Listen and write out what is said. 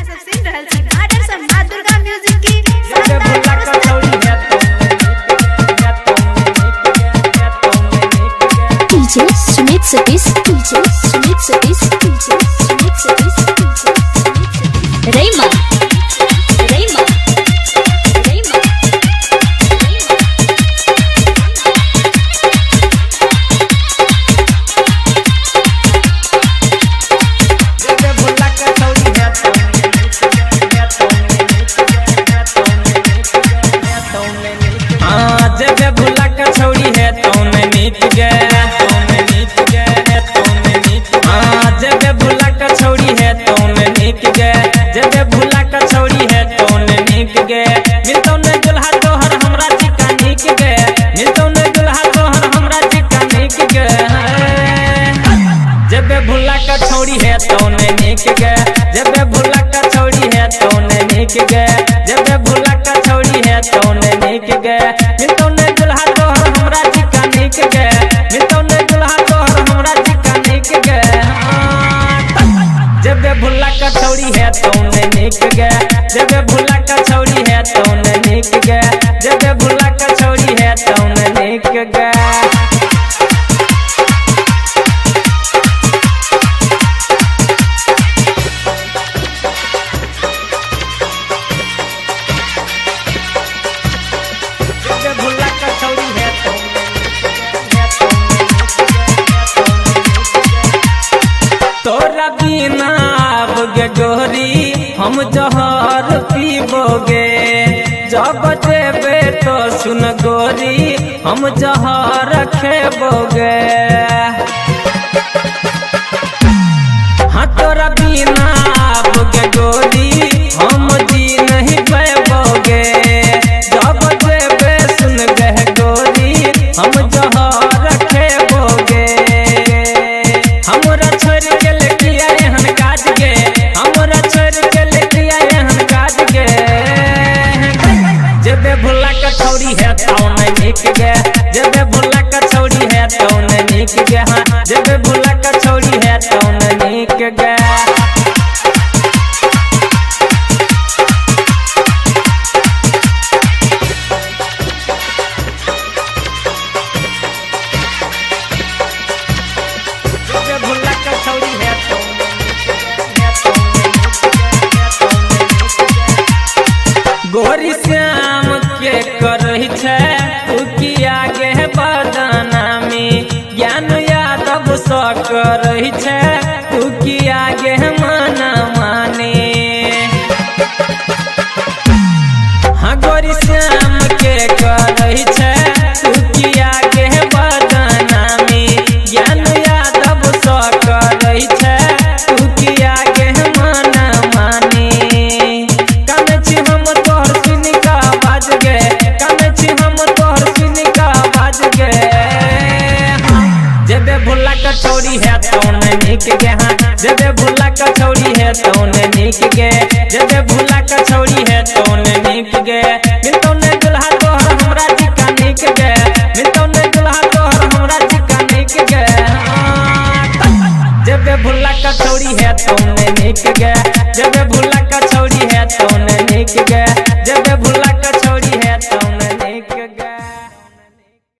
सब सुन रहल छी आदर्श मां दुर्गा म्यूजिक की डीजे सुमित सतीश रईमा छौड़ी है तौने निक गे जब भूला का छौड़ी है तौने निक गे जब भूला का छौड़ी है तौने निक गे मिलतौने दुल्हा तोहर हमरा चिका निक गे मिलतौने दुल्हा तोहर हमरा चिका निक गे जब भूला का छौड़ी है तौने निक गे जब भूला का छौड़ी है तौने निक गे जब भूला का छौड़ी है तौने निक गे तोरा बिना अब गे गोरी हम जहर पीबोगे जब देबे तो सुन गोरी हम जहर खेबोगे हाँ तोरा बिना अब गे गोरी हम जी नहीं पैबोगे जब देबे सुन गे गोरी हम जहर खेबोगे हमरा छोड़ के लेके आए हन काज गे हमरा छोड़ के लेके आए हन काज गे जब भूला का छौड़ी है तौने निक गे जब भूला का छौड़ी है तौने निक गे हाँ जब भूला का छौड़ी है तौने निक गे गोरी श्याम के करही छे तू की आगे बदनामी ज्ञान यादव स करही छे तू की आगे मना मानी हाँ गोरी श्याम के करही छे तू की आगे बदनामी ज्ञान यादव स करही छे तू की आगे मना मानी भूला का छौड़ी है तौने निक गे हाँ जब भूला का छौड़ी है तौने निक गे जब भूला का छौड़ी है तौने निक गे मिलतौने दुल्हा तोहर हमरा चिका निक गे मिलतौने दुल्हा तोहर हमरा चिका निक गे जब भूला का छौड़ी है तौने